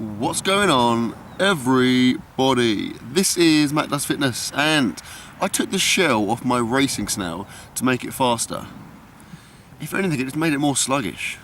What's going on, everybody? This is Mattdoesfitness, and I took the shell off my racing snail to make it faster. If anything, it just made it more sluggish.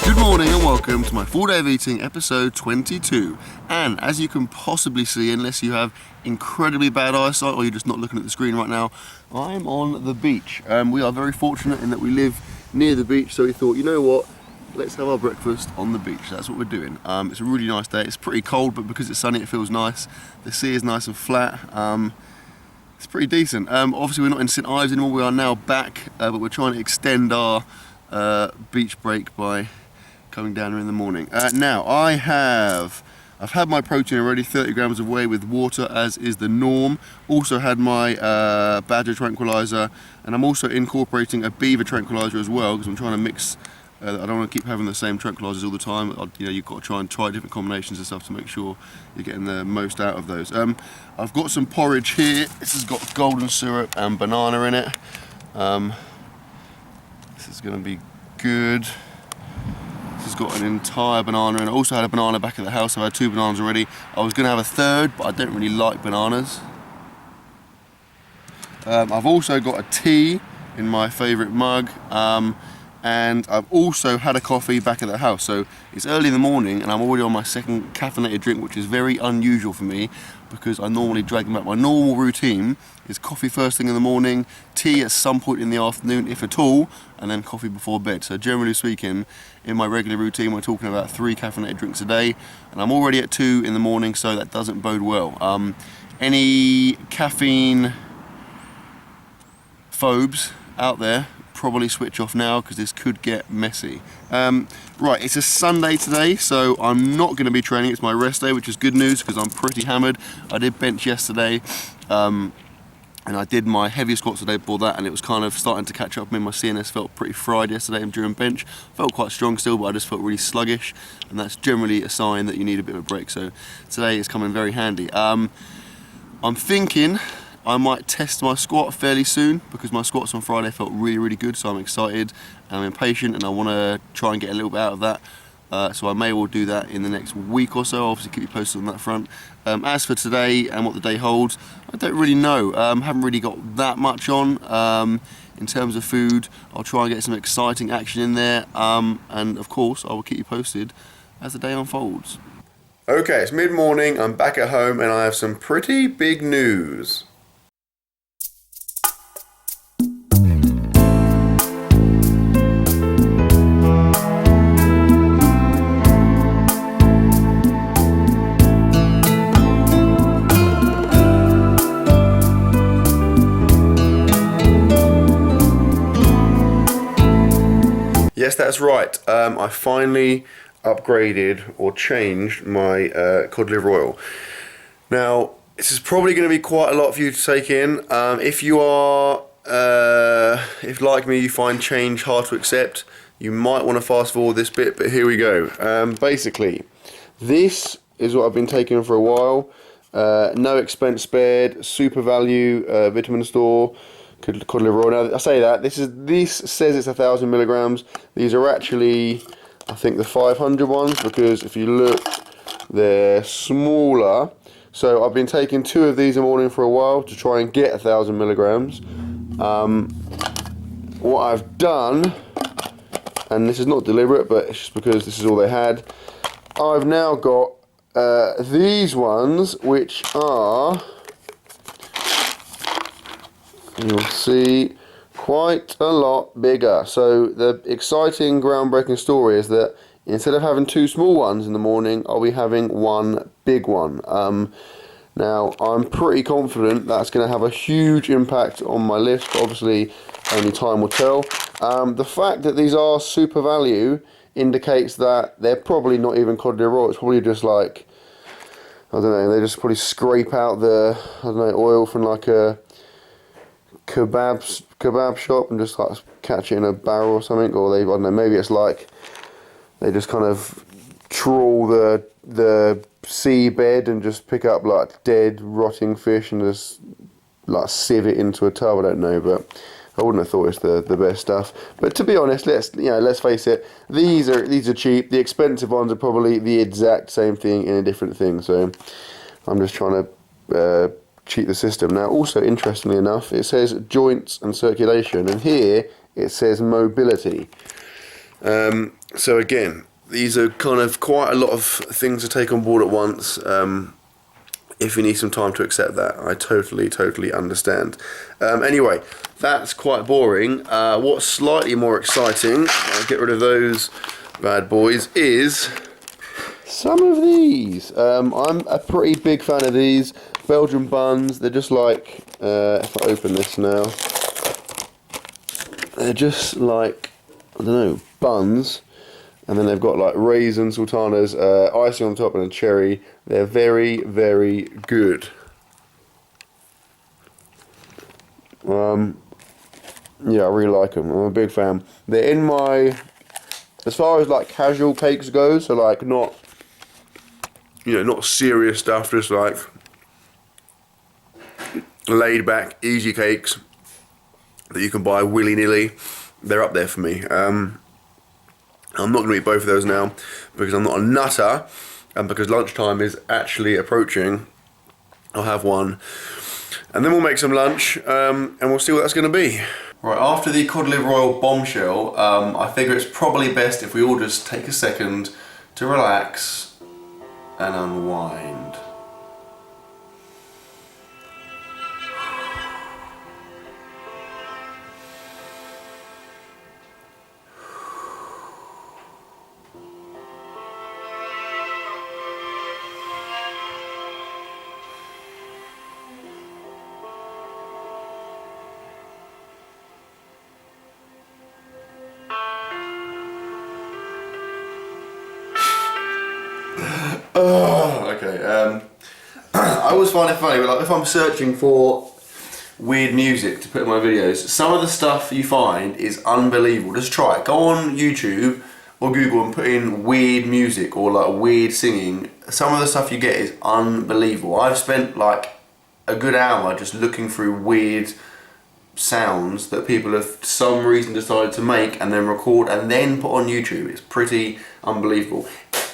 Good morning and welcome to my full day of eating, episode 22. And as you can possibly see, unless you have incredibly bad eyesight or you're just not looking at the screen right now, I'm on the beach. We are very fortunate in that we live near the beach, so we thought, you know what, let's have our breakfast on the beach. That's what we're doing. It's a really nice day. It's pretty cold, but because it's sunny it feels nice. The sea is nice and flat. It's pretty decent. Obviously we're not in St Ives anymore, we are now back, but we're trying to extend our beach break by coming down here in the morning. Now I've had my protein already, 30 grams of whey with water as is the norm. Also had my badger tranquilizer, and I'm also incorporating a beaver tranquilizer as well because I'm trying to mix. I don't want to keep having the same tranquilizers all the time. You've got to try different combinations and stuff to make sure you're getting the most out of those. I've got some porridge here. This has got golden syrup and banana in it. This is going to be good. This has got an entire banana in it. I also had a banana back at the house. I've had 2 bananas already. I was going to have a third, but I don't really like bananas. I've also got a tea in my favourite mug. And I've also had a coffee back at the house. So it's early in the morning and I'm already on my second caffeinated drink, which is very unusual for me because I normally drag them out. My normal routine is coffee first thing in the morning, tea at some point in the afternoon, if at all, and then coffee before bed. So generally speaking, in my regular routine, we're talking about 3 caffeinated drinks a day, and I'm already at 2 in the morning, so that doesn't bode well. Any caffeine phobes out there, probably switch off now because this could get messy. Right, it's a Sunday today, so I'm not going to be training. It's my rest day, which is good news because I'm pretty hammered. I did bench yesterday, and I did my heavier squats the day before that, and it was kind of starting to catch up. I mean, my CNS felt pretty fried yesterday during bench. Felt quite strong still, but I just felt really sluggish, and that's generally a sign that you need a bit of a break. So today is coming very handy. I'm thinking I might test my squat fairly soon because my squats on Friday felt really good, so I'm excited and I'm impatient and I want to try and get a little bit out of that. So I may well do that in the next week or so. I'll obviously keep you posted on that front. As for today and what the day holds, I don't really know. Haven't really got that much on in terms of food. I'll try and get some exciting action in there, and of course I will keep you posted as the day unfolds. Okay, it's mid-morning, I'm back at home and I have some pretty big news. Yes, that's right. I finally upgraded or changed my cod liver oil. Now, this is probably going to be quite a lot for you to take in. If you are, if like me, you find change hard to accept, you might want to fast forward this bit, but here we go. Basically, this is what I've been taking for a while. No expense spared, super value, vitamin store. Cod liver oil. Now I say that this says it's 1,000 milligrams. These are actually, I think, the 500 ones because if you look, they're smaller. So I've been taking 2 of these a morning for a while to try and get 1,000 milligrams. What I've done, and this is not deliberate, but it's just because this is all they had. I've now got these ones, which are, you'll see, quite a lot bigger. So the exciting, groundbreaking story is that instead of having 2 small ones in the morning, I'll be having 1 big one. Now I'm pretty confident that's going to have a huge impact on my lift. Obviously only time will tell. The fact that these are super value indicates that they're probably not even cod liver oil. It's probably just like, I don't know, they just probably scrape out the, I don't know, oil from like a kebab shop and just like catch it in a barrel or something, or they, I don't know, maybe it's like they just kind of trawl the seabed and just pick up like dead, rotting fish and just like sieve it into a tub. I don't know, but I wouldn't have thought it's the best stuff. But to be honest, let's face it, these are cheap. The expensive ones are probably the exact same thing in a different thing. So I'm just trying to cheat the system. Now, also interestingly enough, it says joints and circulation, and here it says mobility. So again, these are kind of quite a lot of things to take on board at once. If you need some time to accept that, I totally understand. Anyway, that's quite boring. What's slightly more exciting, I'll get rid of those bad boys, is some of these. I'm a pretty big fan of these Belgian buns. They're just like, if I open this now, they're just like, I don't know, buns. And then they've got like raisins, sultanas, icing on top and a cherry. They're very good. Yeah, I really like them. I'm a big fan. They're in my, as far as like casual cakes go, so like not, not serious stuff, just like laid back, easy cakes that you can buy willy-nilly. They're up there for me. I'm not going to eat both of those now because I'm not a nutter, and because lunchtime is actually approaching. I'll have one and then we'll make some lunch, and we'll see what that's going to be. Right, after the cod liver oil bombshell, I figure it's probably best if we all just take a second to relax and unwind. Okay, I always find it funny, but like if I'm searching for weird music to put in my videos, some of the stuff you find is unbelievable. Just try it. Go on YouTube or Google and put in weird music or like weird singing. Some of the stuff you get is unbelievable. I've spent like a good hour just looking through weird sounds that people have for some reason decided to make and then record and then put on YouTube. It's pretty unbelievable.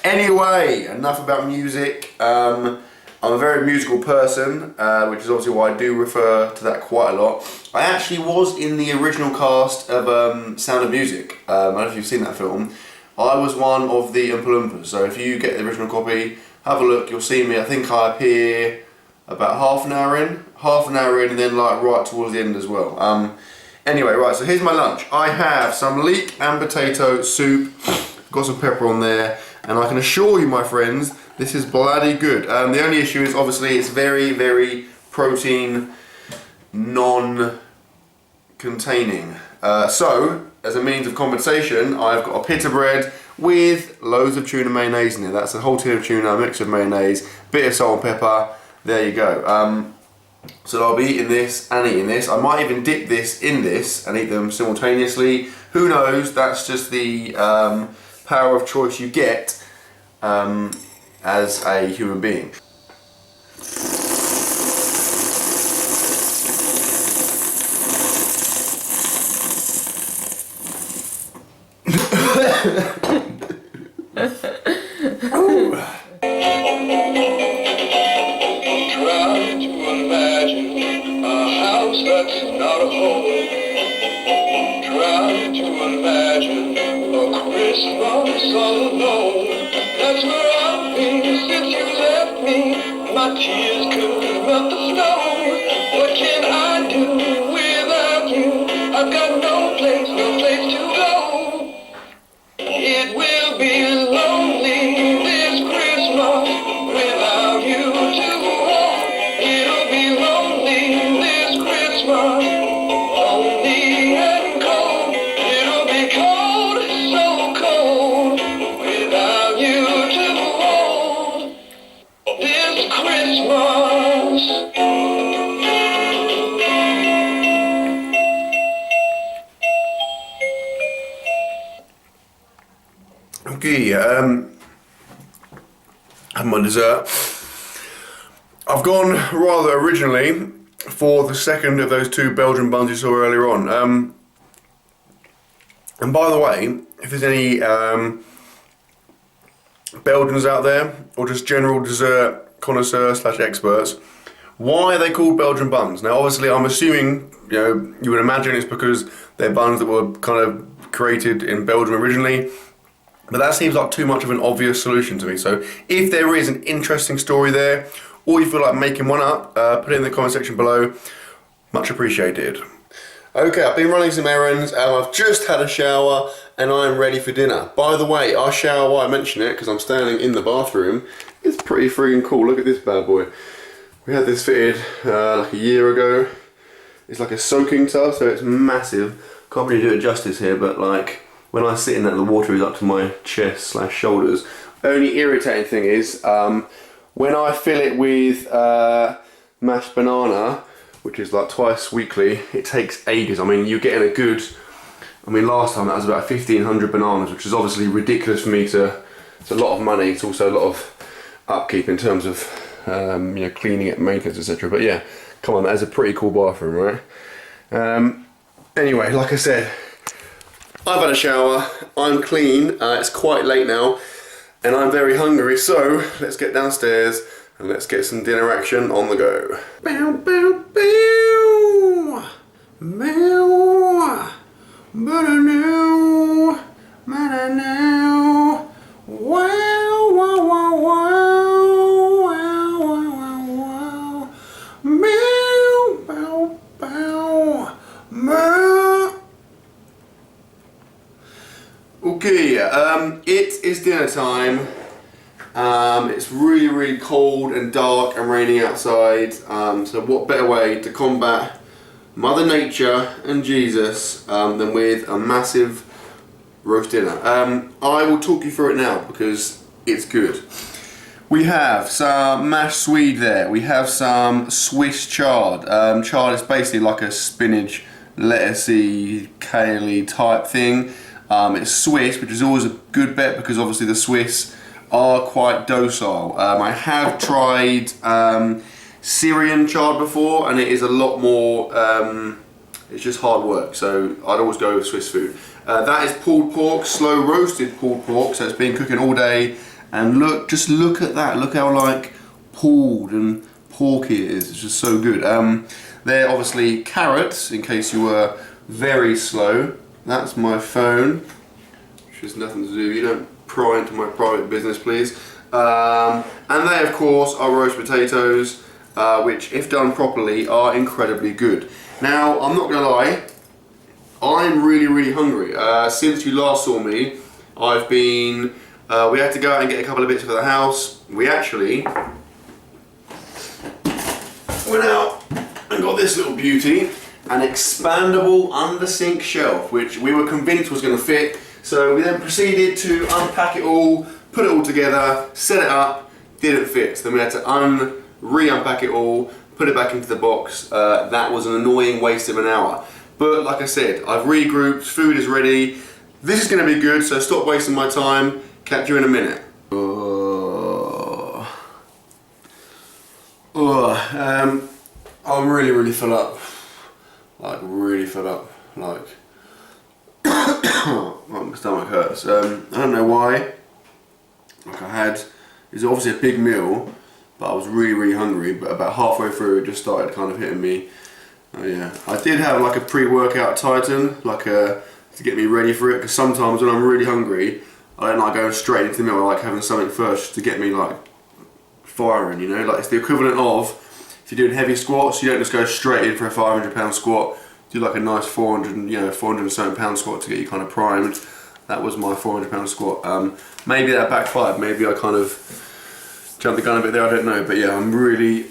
Anyway, enough about music. I'm a very musical person, which is obviously why I do refer to that quite a lot. I actually was in the original cast of Sound of Music. I don't know if you've seen that film. I was one of the Oompa Loompas, so if you get the original copy, have a look, you'll see me. I think I appear about half an hour in, and then like right towards the end as well. Anyway, right, so here's my lunch. I have some leek and potato soup, got some pepper on there, and I can assure you, my friends, this is bloody good. The only issue is obviously it's very protein non-containing. So, as a means of compensation, I've got a pita bread with loads of tuna mayonnaise in it. That's a whole tin of tuna, a mix of mayonnaise, bit of salt and pepper. There you go. So I'll be eating this and eating this. I might even dip this in this and eat them simultaneously. Who knows? That's just the power of choice you get as a human being. My tears could melt the snow. What can I do without you? I've got no place to go. It will be lonely this Christmas without you to hold. It'll be lonely this Christmas, lonely and cold. It'll be cold, so cold, without you to hold. This Christmas. Okay, I have my dessert. I've gone rather originally for the second of those 2 Belgian buns you saw earlier on. And by the way, if there's any Belgians out there, or just general dessert connoisseurs / experts, why are they called Belgian buns? Now obviously I'm assuming, you would imagine it's because they're buns that were kind of created in Belgium originally, but that seems like too much of an obvious solution to me. So if there is an interesting story there, or you feel like making one up, put it in the comment section below. Much appreciated. Okay, I've been running some errands and I've just had a shower and I'm ready for dinner. By the way, our shower, why I mention it, because I'm standing in the bathroom, it's pretty friggin' cool. Look at this bad boy. We had this fitted like a year ago. It's like a soaking tub, so it's massive. Can't really do it justice here, but like when I sit in that, the water is up to my chest / shoulders. Only irritating thing is, when I fill it with mashed banana, which is like twice weekly, it takes ages. I mean, you're getting a good, last time that was about 1,500 bananas, which is obviously ridiculous for me to, it's a lot of money, it's also a lot of upkeep in terms of, cleaning it, maintenance, etc. But yeah, come on, that is a pretty cool bathroom, right? Anyway, like I said, I've had a shower, I'm clean, it's quite late now, and I'm very hungry, so let's get downstairs and let's get some dinner action on the go. Bow, bow, bow. Bow. Ba-da-now. Ba-da-now. Wow, wow, wow, wow. Wow, wow, wow, wow. Bow, bow, bow. Okay, it is dinner time. It's really, really cold and dark and raining outside, so what better way to combat Mother Nature and Jesus than with a massive roast dinner. I will talk you through it now because it's good. We have some mashed swede there, we have some Swiss chard. Chard is basically like a spinach, lettucey, kale-y type thing. It's Swiss, which is always a good bet because obviously the Swiss are quite docile. I have tried Syrian chard before and it is a lot more, it's just hard work, so I'd always go with Swiss food. That is pulled pork, slow roasted pulled pork, so it's been cooking all day, and just look at that, look how like pulled and porky it is, it's just so good. They're obviously carrots, in case you were very slow. That's my phone, which has nothing to do, you don't pry into my private business, please. And they, of course, are roast potatoes, which, if done properly, are incredibly good. Now, I'm not gonna lie, I'm really, really hungry. Since you last saw me, I've been, we had to go out and get a couple of bits for the house. We actually went out and got this little beauty, an expandable under sink shelf, which we were convinced was gonna fit. So we then proceeded to unpack it all, put it all together, set it up, didn't fit. So then we had to re-unpack it all, put it back into the box. That was an annoying waste of an hour. But like I said, I've regrouped, food is ready. This is gonna be good, so stop wasting my time. Catch you in a minute. I'm really, really full up. Like, really full up. Like, my stomach hurts. I don't know why. Like it's obviously a big meal, but I was really, really hungry. But about halfway through, it just started kind of hitting me. Oh yeah, I did have like a pre-workout Titan, like to get me ready for it. Because sometimes when I'm really hungry, I don't like going straight into the meal. I like having something first to get me like firing. You know, like it's the equivalent of if you're doing heavy squats, you don't just go straight in for a 500-pound squat. Do like a nice 400 and something pound squat to get you kind of primed. That was my 400-pound squat. Maybe that backfired. Maybe I kind of jumped the gun a bit there. I don't know. But yeah, I'm really,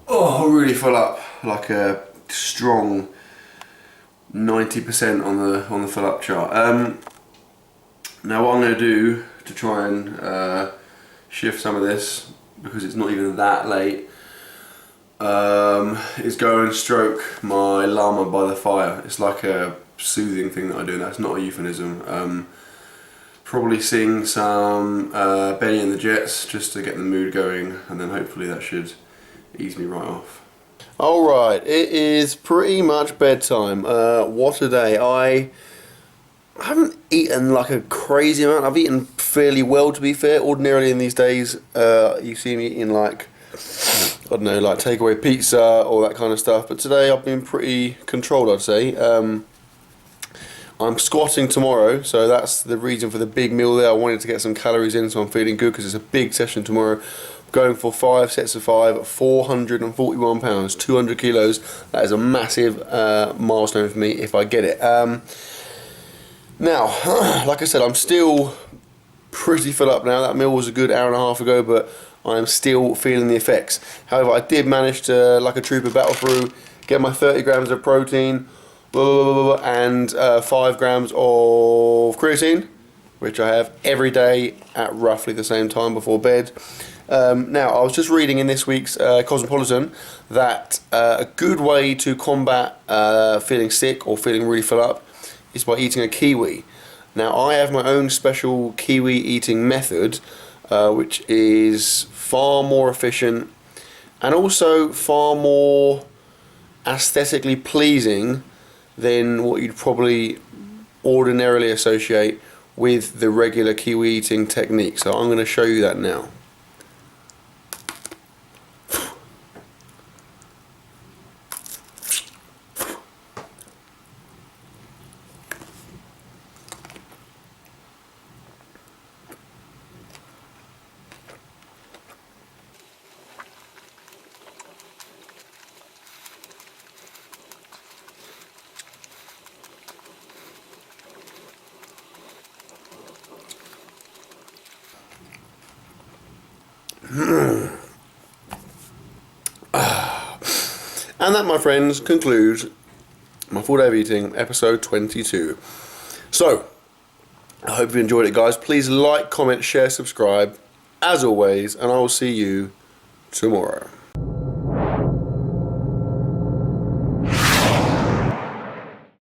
really full up. Like a strong 90% on the full up chart. Now what I'm going to do to try and shift some of this, because it's not even that late, is go and stroke my llama by the fire. It's like a soothing thing that I do. That's not a euphemism. Probably sing some Benny and the Jets just to get the mood going, and then hopefully that should ease me right off. Alright, it is pretty much bedtime. What a day. I haven't eaten like a crazy amount. I've eaten fairly well, to be fair. Ordinarily in these days, you see me eating like, I don't know, like takeaway pizza, all that kind of stuff. But today I've been pretty controlled, I'd say. I'm squatting tomorrow, so that's the reason for the big meal there. I wanted to get some calories in, so I'm feeling good because it's a big session tomorrow. Going for 5 sets of 5, 441 pounds, 200 kilos. That is a massive milestone for me if I get it. Now, like I said, I'm still pretty full up now. That meal was a good hour and a half ago, but I am still feeling the effects. However, I did manage to, like a trooper, battle through, get my 30 grams of protein, and 5 grams of creatine, which I have every day at roughly the same time before bed. Now, I was just reading in this week's Cosmopolitan that a good way to combat feeling sick or feeling really full up is by eating a kiwi. Now, I have my own special kiwi eating method, which is far more efficient and also far more aesthetically pleasing than what you'd probably ordinarily associate with the regular kiwi eating technique. So I'm going to show you that now. And that, my friends, concludes my full day of eating, episode 22. So, I hope you enjoyed it, guys. Please like, comment, share, subscribe, as always, and I will see you tomorrow.